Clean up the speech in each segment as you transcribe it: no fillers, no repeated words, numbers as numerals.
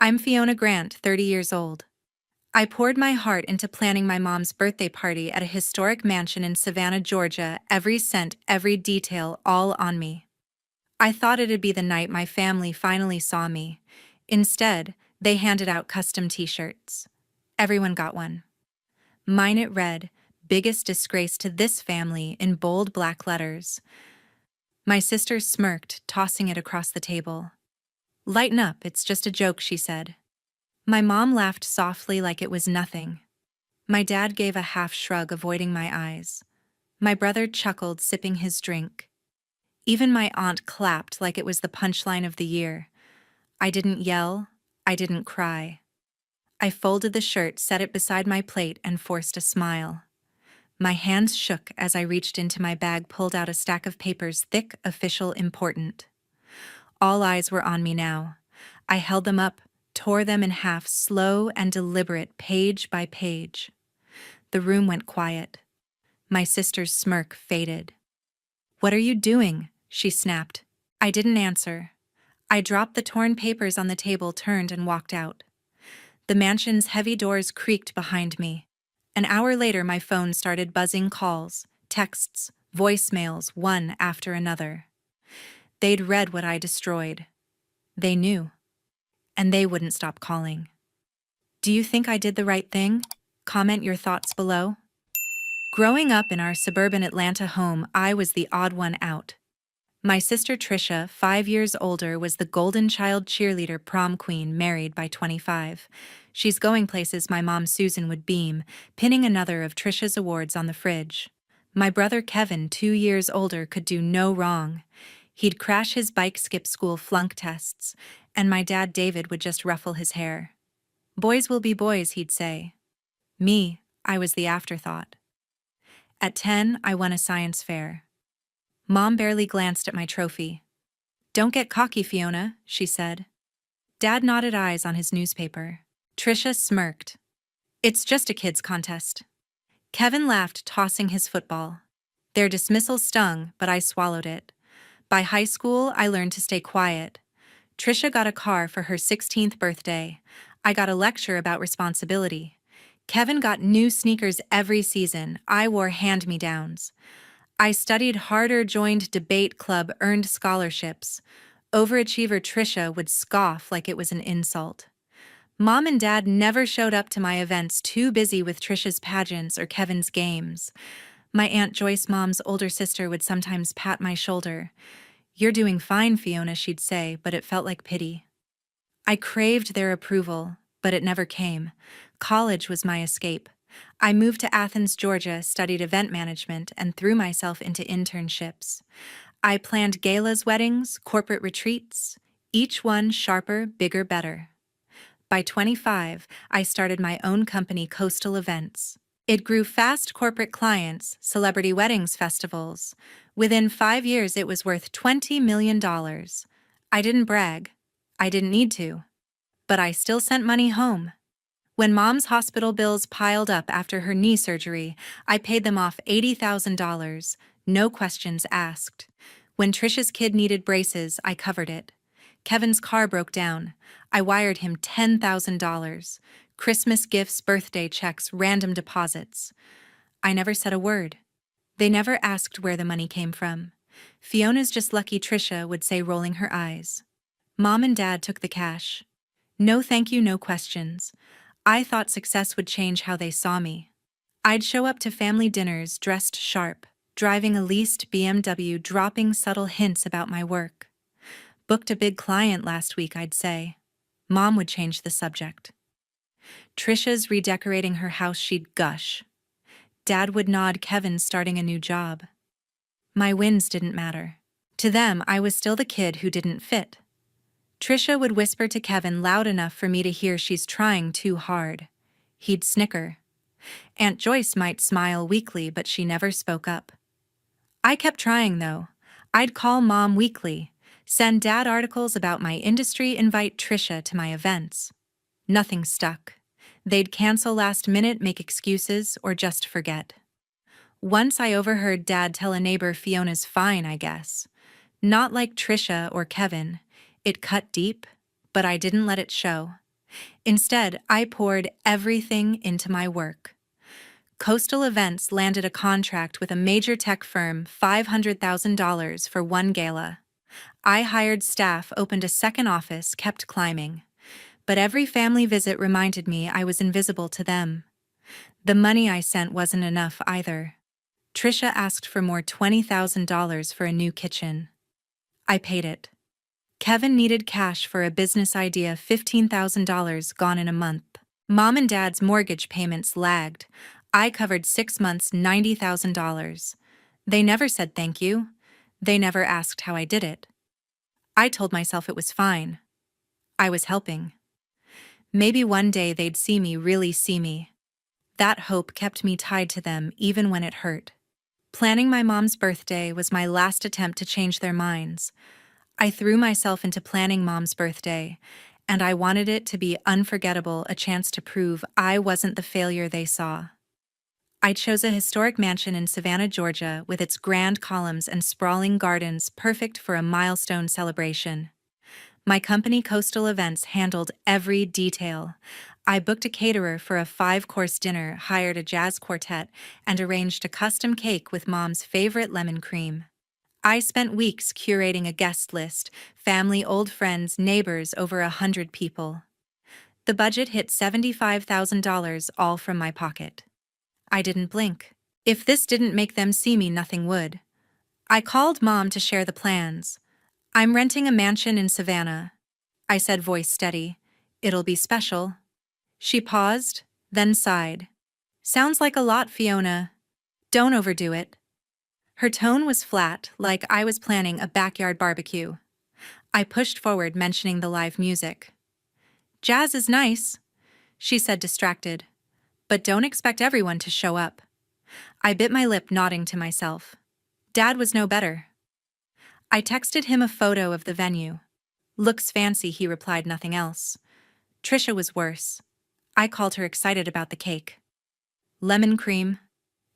I'm Fiona Grant, 30 years old. I poured my heart into planning my mom's birthday party at a historic mansion in Savannah, Georgia, every cent, every detail, all on me. I thought it'd be the night my family finally saw me. Instead, they handed out custom t-shirts. Everyone got one. Mine it read, "Biggest disgrace to this family," in bold black letters. My sister smirked, tossing it across the table. "Lighten up, it's just a joke," she said. My mom laughed softly like it was nothing. My dad gave a half shrug, avoiding my eyes. My brother chuckled, sipping his drink. Even my aunt clapped like it was the punchline of the year. I didn't yell. I didn't cry. I folded the shirt, set it beside my plate, and forced a smile. My hands shook as I reached into my bag, pulled out a stack of papers, thick, official, important. All eyes were on me now. I held them up, tore them in half, slow and deliberate, page by page. The room went quiet. My sister's smirk faded. "What are you doing?" she snapped. I didn't answer. I dropped the torn papers on the table, turned, and walked out. The mansion's heavy doors creaked behind me. An hour later, my phone started buzzing, calls, texts, voicemails, one after another. They'd read what I destroyed. They knew. And they wouldn't stop calling. Do you think I did the right thing? Comment your thoughts below. Growing up in our suburban Atlanta home, I was the odd one out. My sister Trisha, 5 years older, was the golden child cheerleader, prom queen, married by 25. She's going places my mom Susan would beam, pinning another of Trisha's awards on the fridge. My brother Kevin, 2 years older, could do no wrong. He'd crash his bike, skip school, flunk tests, and my dad David would just ruffle his hair. "Boys will be boys," he'd say. Me, I was the afterthought. At 10, I won a science fair. Mom barely glanced at my trophy. "Don't get cocky, Fiona," she said. Dad nodded, eyes on his newspaper. Trisha smirked. "It's just a kids' contest." Kevin laughed, tossing his football. Their dismissal stung, but I swallowed it. By high school, I learned to stay quiet. Trisha got a car for her 16th birthday. I got a lecture about responsibility. Kevin got new sneakers every season. I wore hand-me-downs. I studied harder, joined debate club, earned scholarships. Overachiever Trisha would scoff like it was an insult. Mom and Dad never showed up to my events, too busy with Trisha's pageants or Kevin's games. My Aunt Joyce, Mom's older sister, would sometimes pat my shoulder. "You're doing fine, Fiona," she'd say, but it felt like pity. I craved their approval, but it never came. College was my escape. I moved to Athens, Georgia, studied event management, and threw myself into internships. I planned galas, weddings, corporate retreats, each one sharper, bigger, better. By 25, I started my own company, Coastal Events. It grew fast: corporate clients, celebrity weddings, festivals. Within 5 years, it was worth $20 million. I didn't brag. I didn't need to. But I still sent money home. When Mom's hospital bills piled up after her knee surgery, I paid them off $80,000, no questions asked. When Trisha's kid needed braces, I covered it. Kevin's car broke down. I wired him $10,000. Christmas gifts, birthday checks, random deposits. I never said a word. They never asked where the money came from. "Fiona's just lucky," Trisha would say, rolling her eyes. Mom and Dad took the cash. No thank you, no questions. I thought success would change how they saw me. I'd show up to family dinners dressed sharp, driving a leased BMW, dropping subtle hints about my work. "Booked a big client last week," I'd say. Mom would change the subject. "Trisha's redecorating her house," she'd gush. Dad would nod. "Kevin's starting a new job." My wins didn't matter. To them, I was still the kid who didn't fit. Trisha would whisper to Kevin loud enough for me to hear, "She's trying too hard." He'd snicker. Aunt Joyce might smile weakly, but she never spoke up. I kept trying, though. I'd call Mom weekly, send Dad articles about my industry, invite Trisha to my events. Nothing stuck. They'd cancel last minute, make excuses, or just forget. Once I overheard Dad tell a neighbor, "Fiona's fine, I guess." Not like Trisha or Kevin. It cut deep, but I didn't let it show. Instead, I poured everything into my work. Coastal Events landed a contract with a major tech firm, $500,000 for one gala. I hired staff, opened a second office, kept climbing. But every family visit reminded me I was invisible to them. The money I sent wasn't enough either. Trisha asked for more $20,000 for a new kitchen. I paid it. Kevin needed cash for a business idea, $15,000 gone in a month. Mom and Dad's mortgage payments lagged. I covered 6 months, $90,000. They never said thank you. They never asked how I did it. I told myself it was fine. I was helping. Maybe one day they'd see me, really see me. That hope kept me tied to them even when it hurt. Planning my mom's birthday was my last attempt to change their minds. I threw myself into planning Mom's birthday, and I wanted it to be unforgettable, a chance to prove I wasn't the failure they saw. I chose a historic mansion in Savannah, Georgia, with its grand columns and sprawling gardens, perfect for a milestone celebration. My company, Coastal Events, handled every detail. I booked a caterer for a 5-course dinner, hired a jazz quartet, and arranged a custom cake with Mom's favorite lemon cream. I spent weeks curating a guest list, family, old friends, neighbors, over 100 people. The budget hit $75,000, all from my pocket. I didn't blink. If this didn't make them see me, nothing would. I called Mom to share the plans. "I'm renting a mansion in Savannah," I said, voice steady. "It'll be special." She paused, then sighed. "Sounds like a lot, Fiona. Don't overdo it." Her tone was flat, like I was planning a backyard barbecue. I pushed forward, mentioning the live music. "Jazz is nice," she said, distracted. "But don't expect everyone to show up." I bit my lip, nodding to myself. Dad was no better. I texted him a photo of the venue. "Looks fancy," he replied, nothing else. Trisha was worse. I called her, excited about the cake. "Lemon cream."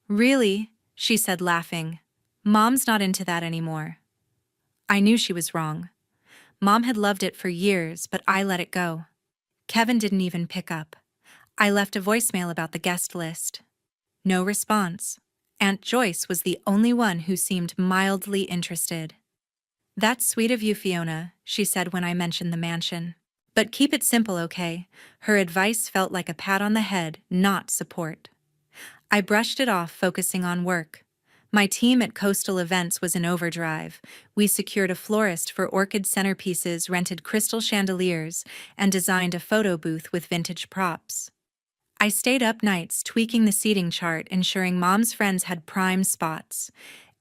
"Really?" she said, laughing. "Mom's not into that anymore." I knew she was wrong. Mom had loved it for years, but I let it go. Kevin didn't even pick up. I left a voicemail about the guest list. No response. Aunt Joyce was the only one who seemed mildly interested. "That's sweet of you, Fiona," she said when I mentioned the mansion. "But keep it simple, okay?" Her advice felt like a pat on the head, not support. I brushed it off, focusing on work. My team at Coastal Events was in overdrive. We secured a florist for orchid centerpieces, rented crystal chandeliers, and designed a photo booth with vintage props. I stayed up nights tweaking the seating chart, ensuring Mom's friends had prime spots.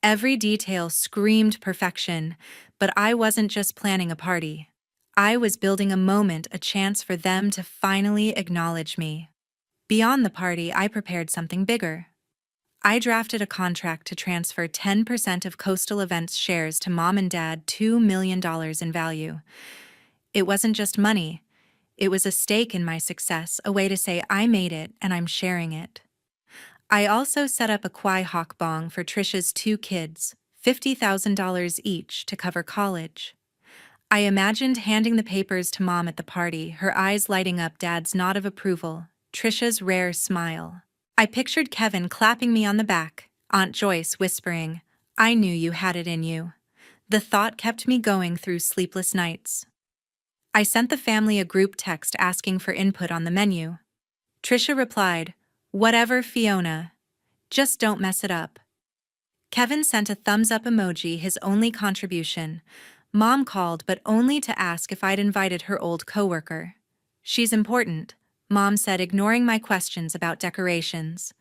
Every detail screamed perfection, but I wasn't just planning a party. I was building a moment, a chance for them to finally acknowledge me. Beyond the party, I prepared something bigger. I drafted a contract to transfer 10% of Coastal Events shares to Mom and Dad, $2 million in value. It wasn't just money. It was a stake in my success, a way to say I made it and I'm sharing it. I also set up a Kwai Hawk Bong for Trisha's 2 kids, $50,000 each, to cover college. I imagined handing the papers to Mom at the party, her eyes lighting up, Dad's nod of approval, Trisha's rare smile. I pictured Kevin clapping me on the back, Aunt Joyce whispering, "I knew you had it in you." The thought kept me going through sleepless nights. I sent the family a group text asking for input on the menu. Trisha replied, "Whatever, Fiona. Just don't mess it up." Kevin sent a thumbs-up emoji, his only contribution. Mom called, but only to ask if I'd invited her old coworker. "She's important," Mom said, ignoring my questions about decorations.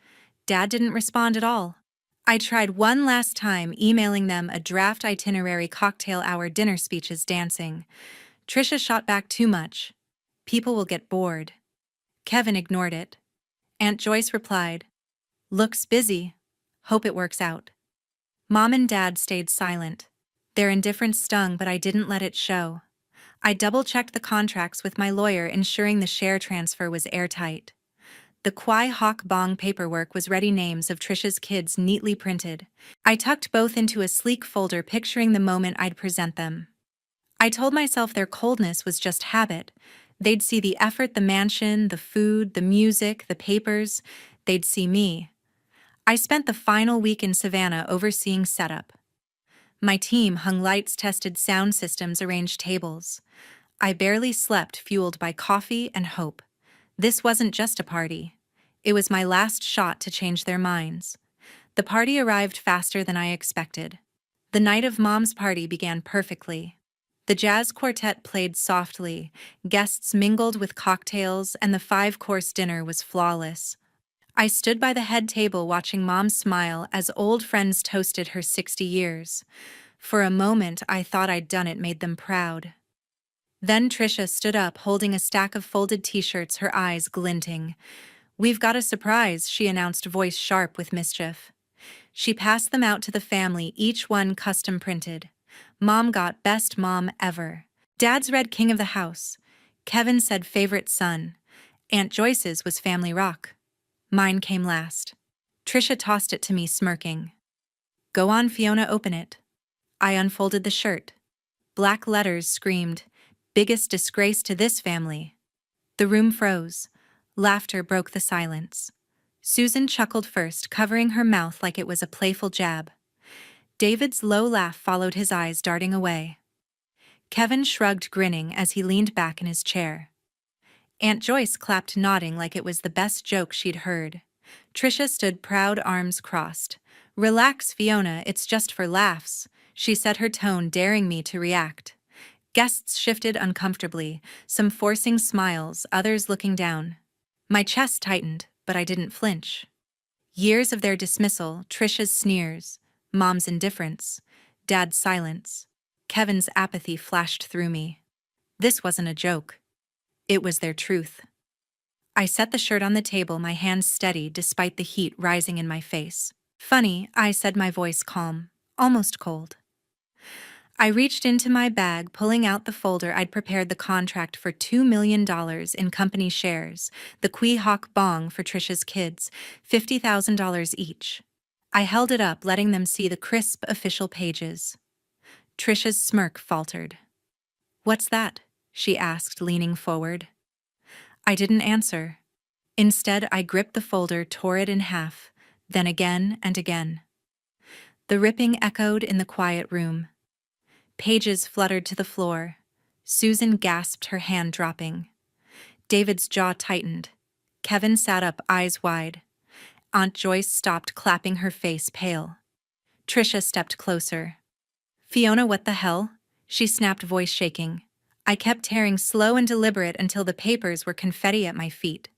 Dad didn't respond at all. I tried one last time, emailing them a draft itinerary, cocktail hour, dinner speeches, dancing. Trisha shot back, "Too much. People will get bored." Kevin ignored it. Aunt Joyce replied, "Looks busy. Hope it works out." Mom and Dad stayed silent. Their indifference stung, but I didn't let it show. I double-checked the contracts with my lawyer, ensuring the share transfer was airtight. The Kwai Hawk Bong paperwork was ready, names of Trisha's kids neatly printed. I tucked both into a sleek folder, picturing the moment I'd present them. I told myself their coldness was just habit. They'd see the effort, the mansion, the food, the music, the papers. They'd see me. I spent the final week in Savannah overseeing setup. My team hung lights, tested sound systems, arranged tables. I barely slept, fueled by coffee and hope. This wasn't just a party. It was my last shot to change their minds. The party arrived faster than I expected. The night of Mom's party began perfectly. The jazz quartet played softly, guests mingled with cocktails, and the five-course dinner was flawless. I stood by the head table watching Mom smile as old friends toasted her 60 years. For a moment, I thought I'd done it, made them proud. Then Trisha stood up, holding a stack of folded t-shirts, her eyes glinting. "We've got a surprise," she announced, voice sharp with mischief. She passed them out to the family, each one custom printed. Mom got Best Mom Ever. Dad's read King of the House. Kevin said Favorite Son. Aunt Joyce's was Family Rock. Mine came last. Trisha tossed it to me, smirking. "Go on, Fiona, open it." I unfolded the shirt. Black letters screamed, "Biggest disgrace to this family." The room froze. Laughter broke the silence. Susan chuckled first, covering her mouth like it was a playful jab. David's low laugh followed his eyes darting away. Kevin shrugged, grinning as he leaned back in his chair. Aunt Joyce clapped, nodding like it was the best joke she'd heard. Trisha stood proud, arms crossed. "Relax, Fiona, it's just for laughs," she said, her tone daring me to react. Guests shifted uncomfortably, some forcing smiles, others looking down. My chest tightened, but I didn't flinch. Years of their dismissal, Trisha's sneers, Mom's indifference, Dad's silence, Kevin's apathy flashed through me. This wasn't a joke. It was their truth. I set the shirt on the table, my hands steady despite the heat rising in my face. "Funny," I said, my voice calm, almost cold. I reached into my bag, pulling out the folder I'd prepared, the contract for $2 million in company shares, the Qui Hoc Bong for Trisha's kids, $50,000 each. I held it up, letting them see the crisp official pages. Trisha's smirk faltered. "What's that?" she asked, leaning forward. I didn't answer. Instead, I gripped the folder, tore it in half, then again and again. The ripping echoed in the quiet room. Pages fluttered to the floor. Susan gasped, her hand dropping. David's jaw tightened. Kevin sat up, eyes wide. Aunt Joyce stopped, clapping, her face pale. Trisha stepped closer. "Fiona, what the hell?" she snapped, voice shaking. I kept tearing, slow and deliberate, until the papers were confetti at my feet.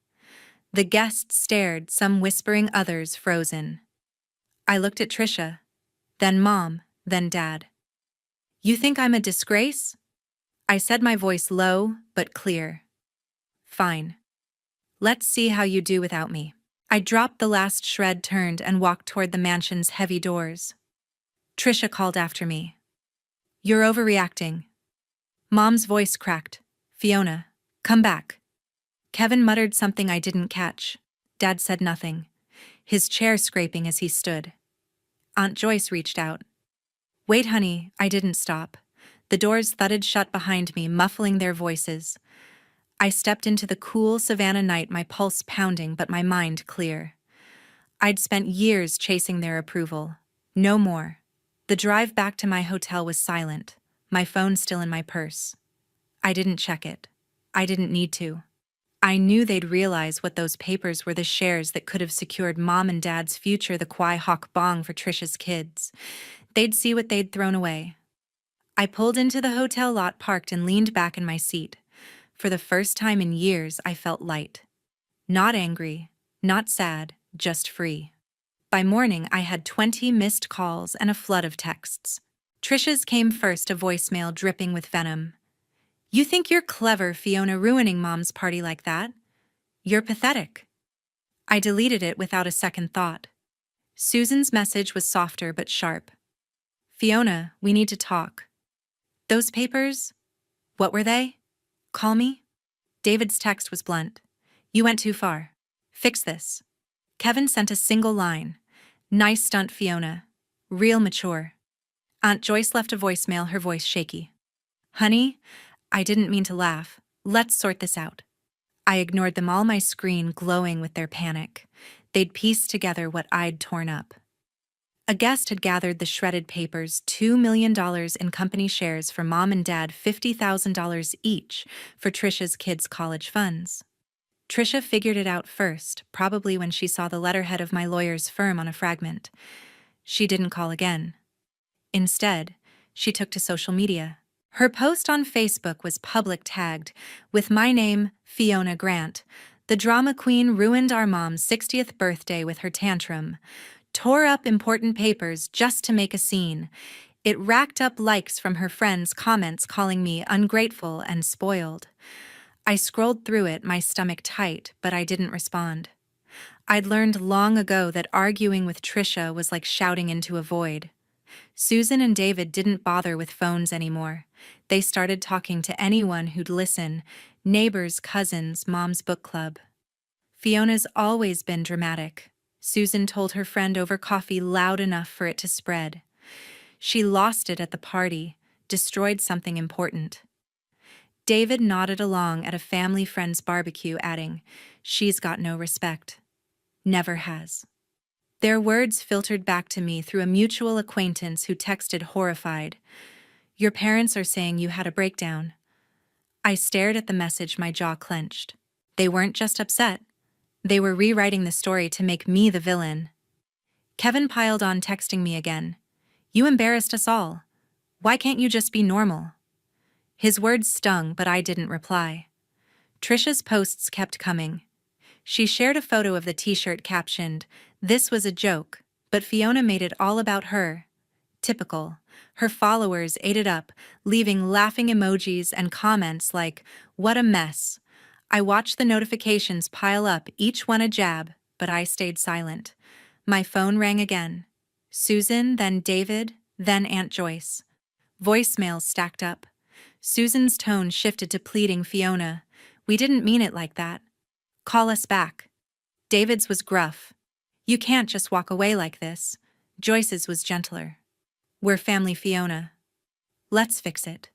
The guests stared, some whispering, others frozen. I looked at Trisha, then Mom, then Dad. "You think I'm a disgrace?" I said, my voice low but clear. "Fine. Let's see how you do without me." I dropped the last shred, turned, and walked toward the mansion's heavy doors. Trisha called after me. "You're overreacting." Mom's voice cracked. "Fiona, come back." Kevin muttered something I didn't catch. Dad said nothing, his chair scraping as he stood. Aunt Joyce reached out. "Wait, honey." I didn't stop. The doors thudded shut behind me, muffling their voices. I stepped into the cool Savannah night, my pulse pounding but my mind clear. I'd spent years chasing their approval. No more. The drive back to my hotel was silent, my phone still in my purse. I didn't check it. I didn't need to. I knew they'd realize what those papers were, the shares that could have secured Mom and Dad's future, the Qui Hoc Bong for Trisha's kids. They'd see what they'd thrown away. I pulled into the hotel lot, parked, and leaned back in my seat. For the first time in years, I felt light. Not angry, not sad, just free. By morning, I had 20 missed calls and a flood of texts. Trisha's came first, a voicemail dripping with venom. "You think you're clever, Fiona, ruining Mom's party like that? You're pathetic." I deleted it without a second thought. Susan's message was softer but sharp. "Fiona, we need to talk." "Those papers? What were they? Call me?" David's text was blunt. "You went too far. Fix this." Kevin sent a single line. "Nice stunt, Fiona. Real mature." Aunt Joyce left a voicemail, her voice shaky. "Honey, I didn't mean to laugh. Let's sort this out. I ignored them all, my screen glowing with their panic. They'd pieced together what I'd torn up. A guest had gathered the shredded papers, $2 million in company shares for mom and dad, $50,000 each for Trisha's kids' college funds. Trisha figured it out first, probably when she saw the letterhead of my lawyer's firm on a fragment. She didn't call again. Instead, she took to social media. Her post on Facebook was public tagged, with my name, Fiona Grant. The drama queen ruined our mom's 60th birthday with her tantrum, tore up important papers just to make a scene. It racked up likes from her friends' comments calling me ungrateful and spoiled. I scrolled through it, my stomach tight, but I didn't respond. I'd learned long ago that arguing with Trisha was like shouting into a void. Susan and David didn't bother with phones anymore. They started talking to anyone who'd listen: neighbors, cousins, mom's book club. Fiona's always been dramatic. Susan told her friend over coffee loud enough for it to spread. She lost it at the party, destroyed something important. David nodded along at a family friend's barbecue, adding, "She's got no respect. Never has." Their words filtered back to me through a mutual acquaintance who texted horrified, "Your parents are saying you had a breakdown." I stared at the message, my jaw clenched. They weren't just upset. They were rewriting the story to make me the villain. Kevin piled on, texting me again. "You embarrassed us all. Why can't you just be normal?" His words stung, but I didn't reply. Trisha's posts kept coming. She shared a photo of the t-shirt captioned, "This was a joke," but Fiona made it all about her. Typical. Her followers ate it up, leaving laughing emojis and comments like, "What a mess." I watched the notifications pile up, each one a jab, but I stayed silent. My phone rang again. Susan, then David, then Aunt Joyce. Voicemails stacked up. Susan's tone shifted to pleading, "Fiona, we didn't mean it like that. Call us back." David's was gruff. "You can't just walk away like this." Joyce's was gentler. "We're family, Fiona. Let's fix it."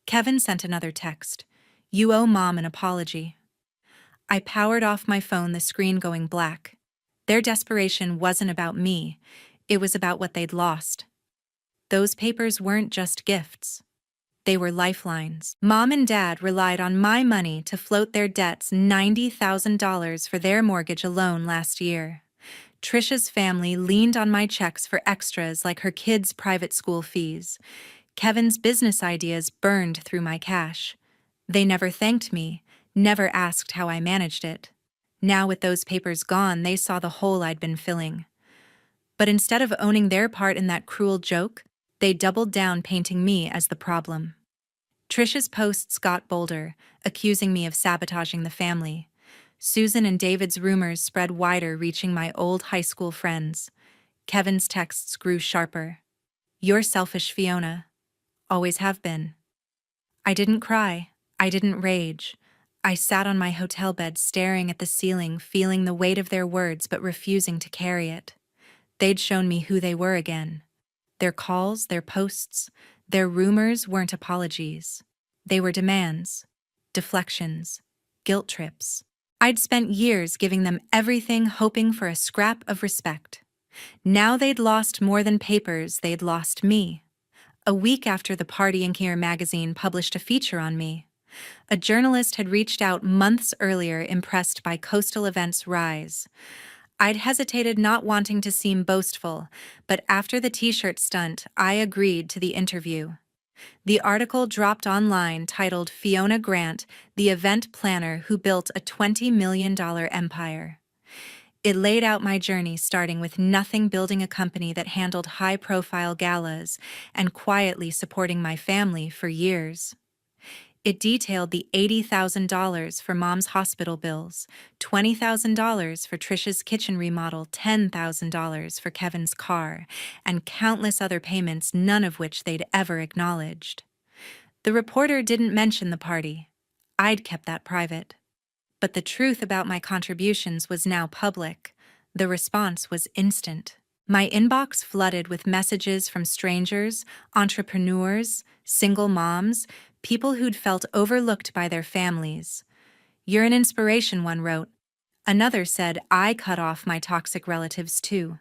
Kevin sent another text. "You owe mom an apology." I powered off my phone, the screen going black. Their desperation wasn't about me. It was about what they'd lost. Those papers weren't just gifts. They were lifelines. Mom and Dad relied on my money to float their debts, $90,000 for their mortgage alone last year. Trisha's family leaned on my checks for extras like her kids' private school fees. Kevin's business ideas burned through my cash. They never thanked me, never asked how I managed it. Now with those papers gone, they saw the hole I'd been filling. But instead of owning their part in that cruel joke, they doubled down, painting me as the problem. Trisha's posts got bolder, accusing me of sabotaging the family. Susan and David's rumors spread wider, reaching my old high school friends. Kevin's texts grew sharper. "You're selfish, Fiona. Always have been." I didn't cry. I didn't rage. I sat on my hotel bed, staring at the ceiling, feeling the weight of their words but refusing to carry it. They'd shown me who they were again. Their calls, their posts, their rumors weren't apologies. They were demands, deflections, guilt trips. I'd spent years giving them everything, hoping for a scrap of respect. Now they'd lost more than papers, they'd lost me. A week after the party, Inkier magazine published a feature on me. A journalist had reached out months earlier, impressed by coastal events' rise. I'd hesitated, not wanting to seem boastful, but after the t-shirt stunt, I agreed to the interview. The article dropped online, titled "Fiona Grant, the event planner who built a $20 million empire." It laid out my journey, starting with nothing, building a company that handled high-profile galas, and quietly supporting my family for years. It detailed the $80,000 for mom's hospital bills, $20,000 for Trisha's kitchen remodel, $10,000 for Kevin's car, and countless other payments, none of which they'd ever acknowledged. The reporter didn't mention the party. I'd kept that private. But the truth about my contributions was now public. The response was instant. My inbox flooded with messages from strangers, entrepreneurs, single moms, People who'd felt overlooked by their families. "You're an inspiration," one wrote. Another said, "I cut off my toxic relatives too."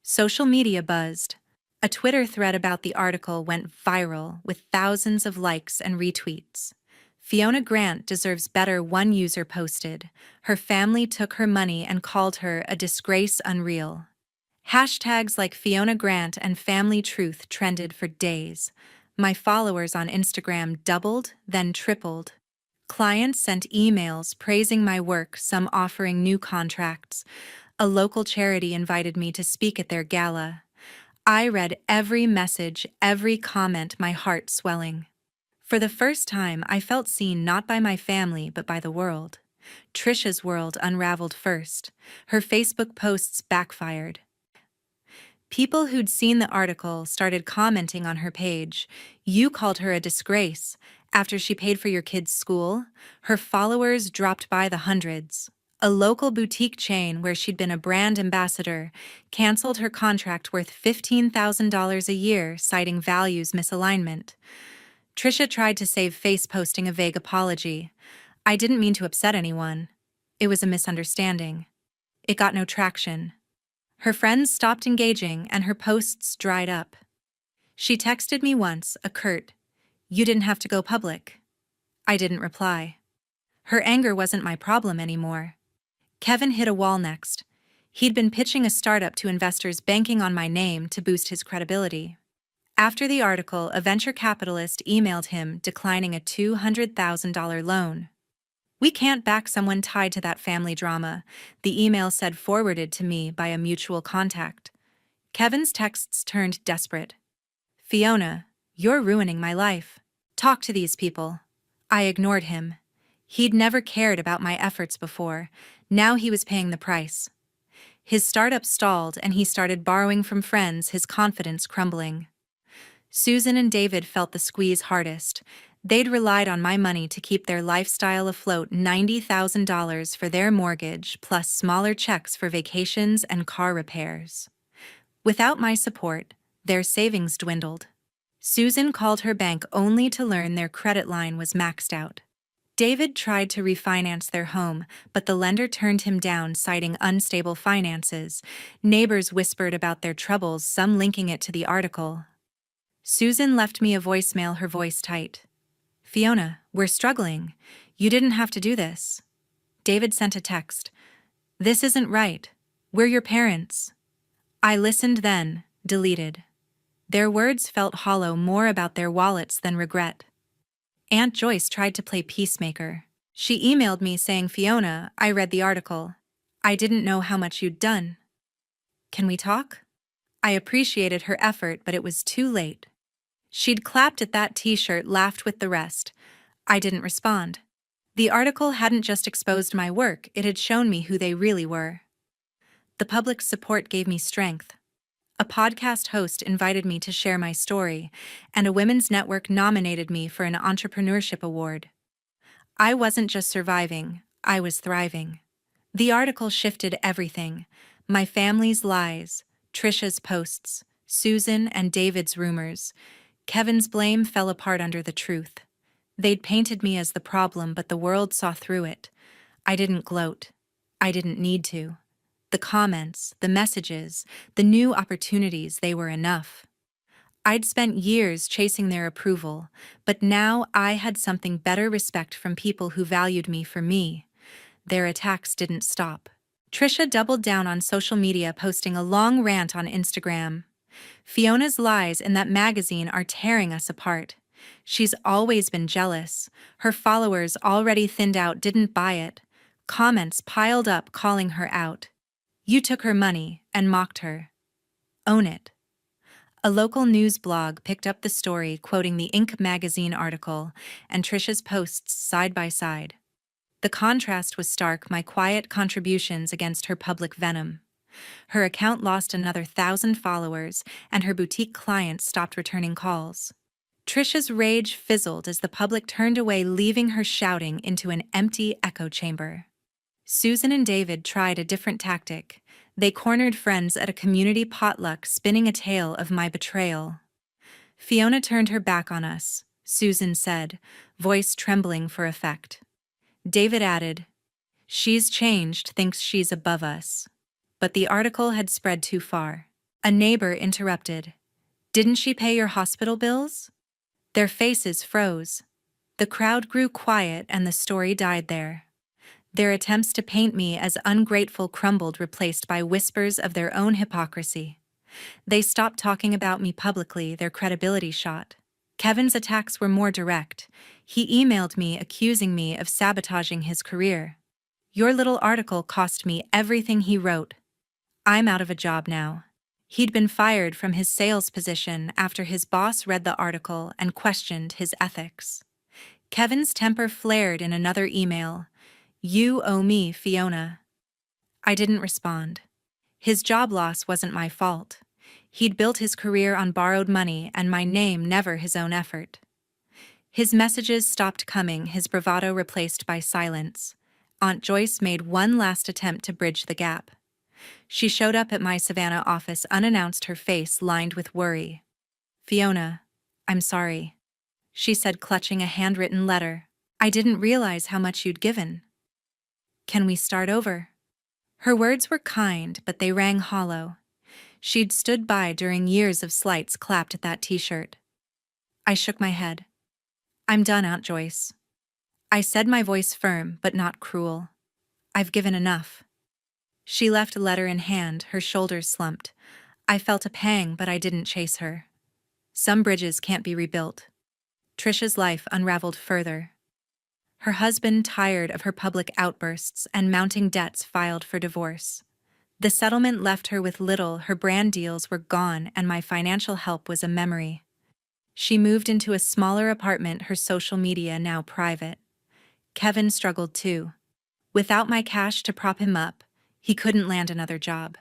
Social media buzzed. A Twitter thread about the article went viral with thousands of likes and retweets. "Fiona Grant deserves better," one user posted. "Her family took her money and called her a disgrace unreal." Hashtags like Fiona Grant and Family Truth trended for days. My followers on Instagram doubled, then tripled. Clients sent emails praising my work, some offering new contracts. A local charity invited me to speak at their gala. I read every message, every comment, my heart swelling. For the first time, I felt seen not by my family but by the world. Trisha's world unraveled first. Her Facebook posts backfired. People who'd seen the article started commenting on her page. "You called her a disgrace after she paid for your kids' school." Her followers dropped by the hundreds. A local boutique chain where she'd been a brand ambassador canceled her contract worth $15,000 a year, citing values misalignment. Trisha tried to save face, posting a vague apology. "I didn't mean to upset anyone. It was a misunderstanding." It got no traction. Her friends stopped engaging and her posts dried up. She texted me once, a curt, "You didn't have to go public." I didn't reply. Her anger wasn't my problem anymore. Kevin hit a wall next. He'd been pitching a startup to investors, banking on my name to boost his credibility. After the article, a venture capitalist emailed him declining a $200,000 loan. "We can't back someone tied to that family drama," the email said, forwarded to me by a mutual contact. Kevin's texts turned desperate. "Fiona, you're ruining my life. Talk to these people." I ignored him. He'd never cared about my efforts before. Now he was paying the price. His startup stalled and he started borrowing from friends, his confidence crumbling. Susan and David felt the squeeze hardest. They'd relied on my money to keep their lifestyle afloat, $90,000 for their mortgage, plus smaller checks for vacations and car repairs. Without my support, their savings dwindled. Susan called her bank only to learn their credit line was maxed out. David tried to refinance their home, but the lender turned him down, citing unstable finances. Neighbors whispered about their troubles, some linking it to the article. Susan left me a voicemail, her voice tight. "Fiona, we're struggling. You didn't have to do this." David sent a text. "This isn't right. We're your parents." I listened, then deleted. Their words felt hollow, more about their wallets than regret. Aunt Joyce tried to play peacemaker. She emailed me saying, "Fiona, I read the article. I didn't know how much you'd done. Can we talk?" I appreciated her effort, but it was too late. She'd clapped at that t-shirt, laughed with the rest. I didn't respond. The article hadn't just exposed my work, it had shown me who they really were. The public's support gave me strength. A podcast host invited me to share my story, and a women's network nominated me for an entrepreneurship award. I wasn't just surviving, I was thriving. The article shifted everything: my family's lies, Trisha's posts, Susan and David's rumors. Kevin's blame fell apart under the truth. They'd painted me as the problem, but the world saw through it. I didn't gloat. I didn't need to. The comments, the messages, the new opportunities, they were enough. I'd spent years chasing their approval, but now I had something better: respect from people who valued me for me. Their attacks didn't stop. Trisha doubled down on social media, posting a long rant on Instagram. "Fiona's lies in that magazine are tearing us apart. She's always been jealous. Her followers, already thinned out, didn't buy it." Comments piled up calling her out. "You took her money and mocked her. Own it." A local news blog picked up the story, quoting the Inc. magazine article and Trisha's posts side by side. The contrast was stark: my quiet contributions against her public venom. Her account lost another 1,000 followers, and her boutique clients stopped returning calls. Trisha's rage fizzled as the public turned away, leaving her shouting into an empty echo chamber. Susan and David tried a different tactic. They cornered friends at a community potluck, spinning a tale of my betrayal. "Fiona turned her back on us," Susan said, voice trembling for effect. David added, "She's changed, thinks she's above us." But the article had spread too far. A neighbor interrupted. "Didn't she pay your hospital bills?" Their faces froze. The crowd grew quiet and the story died there. Their attempts to paint me as ungrateful crumbled, replaced by whispers of their own hypocrisy. They stopped talking about me publicly, their credibility shot. Kevin's attacks were more direct. He emailed me accusing me of sabotaging his career. "Your little article cost me everything," he wrote. "I'm out of a job now." He'd been fired from his sales position after his boss read the article and questioned his ethics. Kevin's temper flared in another email. "You owe me, Fiona." I didn't respond. His job loss wasn't my fault. He'd built his career on borrowed money and my name, never his own effort. His messages stopped coming, his bravado replaced by silence. Aunt Joyce made one last attempt to bridge the gap. She showed up at my Savannah office unannounced, her face lined with worry. "Fiona, I'm sorry," she said, clutching a handwritten letter. "I didn't realize how much you'd given. Can we start over?" Her words were kind, but they rang hollow. She'd stood by during years of slights clapped at that t-shirt. I shook my head. "I'm done, Aunt Joyce." I said, my voice firm but not cruel. "I've given enough." She left a letter in hand, her shoulders slumped. I felt a pang, but I didn't chase her. Some bridges can't be rebuilt. Trisha's life unraveled further. Her husband, tired of her public outbursts and mounting debts, filed for divorce. The settlement left her with little, her brand deals were gone, and my financial help was a memory. She moved into a smaller apartment, her social media now private. Kevin struggled too. Without my cash to prop him up, he couldn't land another job.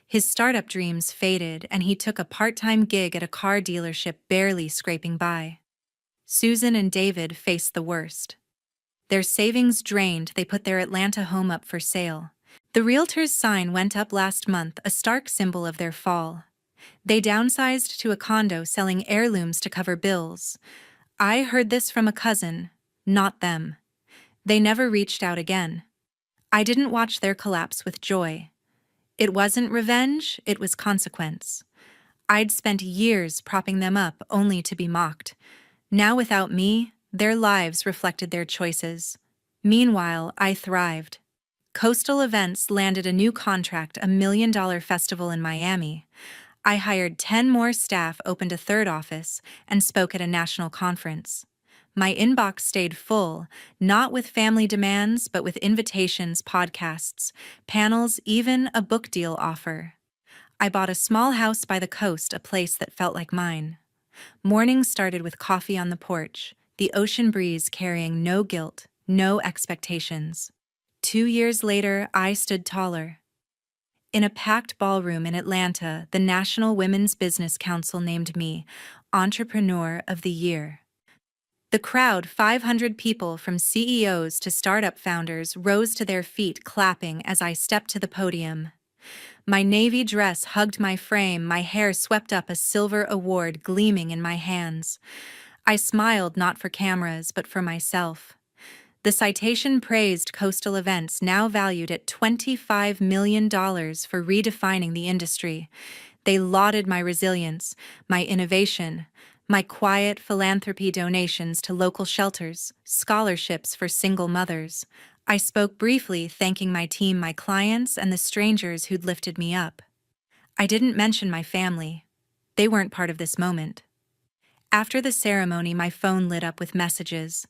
His startup dreams faded, and he took a part-time gig at a car dealership, barely scraping by. Susan and David faced the worst. Their savings drained, they put their Atlanta home up for sale. The realtor's sign went up last month, a stark symbol of their fall. They downsized to a condo, selling heirlooms to cover bills. I heard this from a cousin, not them. They never reached out again. I didn't watch their collapse with joy. It wasn't revenge, it was consequence. I'd spent years propping them up only to be mocked. Now, without me, their lives reflected their choices. Meanwhile, I thrived. Coastal Events landed a new contract, a $1 million festival in Miami. I hired 10 more staff, opened a third office, and spoke at a national conference. My inbox stayed full, not with family demands, but with invitations, podcasts, panels, even a book deal offer. I bought a small house by the coast, a place that felt like mine. Mornings started with coffee on the porch, the ocean breeze carrying no guilt, no expectations. 2 years later, I stood taller. In a packed ballroom in Atlanta, the National Women's Business Council named me Entrepreneur of the Year. The crowd, 500 people from CEOs to startup founders, rose to their feet, clapping as I stepped to the podium. My navy dress hugged my frame, my hair swept up, a silver award gleaming in my hands. I smiled, not for cameras, but for myself. The citation praised Coastal Events, now valued at $25 million, for redefining the industry. They lauded my resilience, my innovation, my quiet philanthropy, donations to local shelters, scholarships for single mothers. I spoke briefly, thanking my team, my clients, and the strangers who'd lifted me up. I didn't mention my family. They weren't part of this moment. After the ceremony, my phone lit up with messages.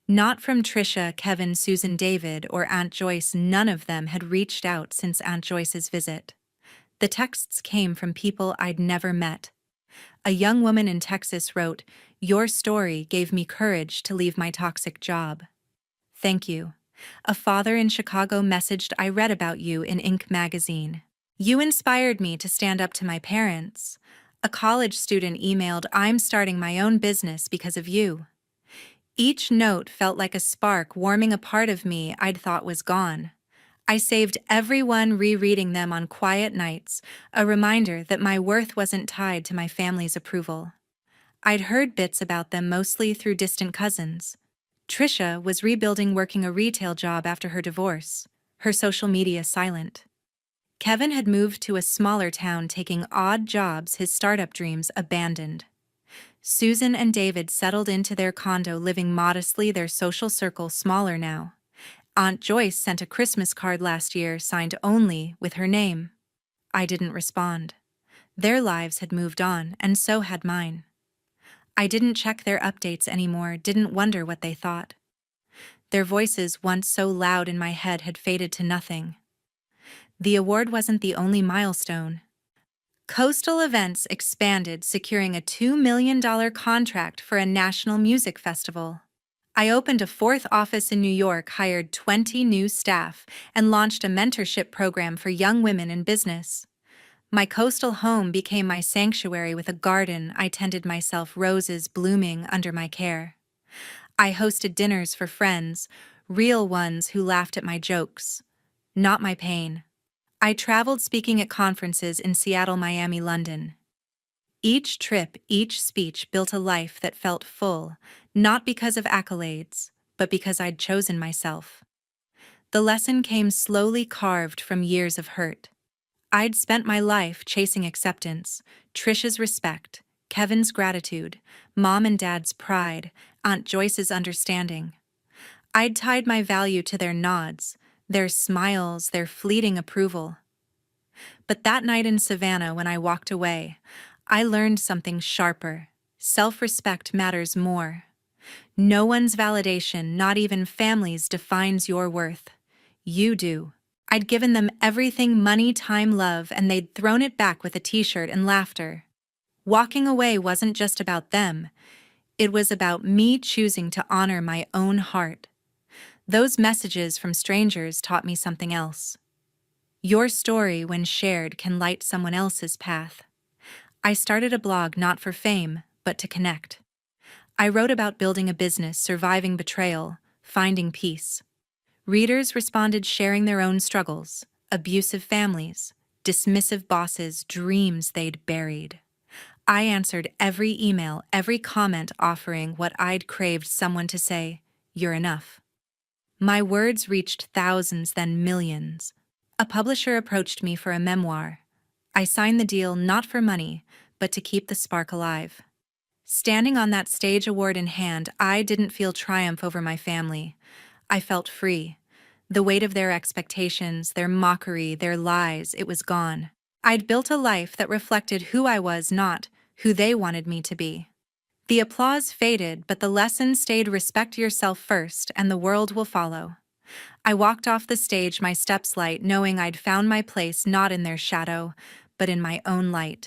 Not from Trisha, Kevin, Susan, David, or Aunt Joyce. None of them had reached out since Aunt Joyce's visit. The texts came from people I'd never met. A young woman in Texas wrote, "Your story gave me courage to leave my toxic job. Thank you." A father in Chicago messaged, "I read about you in Inc. magazine. You inspired me to stand up to my parents." A college student emailed, "I'm starting my own business because of you." Each note felt like a spark warming a part of me I'd thought was gone. I saved every one, rereading them on quiet nights, a reminder that my worth wasn't tied to my family's approval. I'd heard bits about them mostly through distant cousins. Trisha was rebuilding working a retail job after her divorce, her social media silent. Kevin had moved to a smaller town taking odd jobs his startup dreams abandoned. Susan and David settled into their condo living modestly, their social circle smaller now. Aunt Joyce sent a Christmas card last year signed only with her name. I didn't respond. Their lives had moved on, and so had mine. I didn't check their updates anymore, didn't wonder what they thought. Their voices, once so loud in my head, had faded to nothing. The award wasn't the only milestone. Coastal Events expanded, securing a $2 million contract for a national music festival. I opened a fourth office in New York, hired 20 new staff, and launched a mentorship program for young women in business. My coastal home became my sanctuary with a garden I tended myself, roses blooming under my care. I hosted dinners for friends, real ones who laughed at my jokes, not my pain. I traveled speaking at conferences in Seattle, Miami, London. Each trip, each speech built a life that felt full, not because of accolades, but because I'd chosen myself. The lesson came slowly, carved from years of hurt. I'd spent my life chasing acceptance, Trisha's respect, Kevin's gratitude, Mom and Dad's pride, Aunt Joyce's understanding. I'd tied my value to their nods, their smiles, their fleeting approval. But that night in Savannah, when I walked away, I learned something sharper. Self-respect matters more. No one's validation, not even family's, defines your worth. You do. I'd given them everything: money, time, love, and they'd thrown it back with a t-shirt and laughter. Walking away wasn't just about them. It was about me choosing to honor my own heart. Those messages from strangers taught me something else. Your story, when shared, can light someone else's path. I started a blog not for fame, but to connect. I wrote about building a business, surviving betrayal, finding peace. Readers responded, sharing their own struggles, abusive families, dismissive bosses, dreams they'd buried. I answered every email, every comment, offering what I'd craved: someone to say, "You're enough." My words reached thousands, then millions. A publisher approached me for a memoir. I signed the deal not for money, but to keep the spark alive. Standing on that stage, award in hand, I didn't feel triumph over my family. I felt free. The weight of their expectations, their mockery, their lies, it was gone. I'd built a life that reflected who I was, not who they wanted me to be. The applause faded, but the lesson stayed: respect yourself first, and the world will follow. I walked off the stage, my steps light, knowing I'd found my place not in their shadow, but in my own light.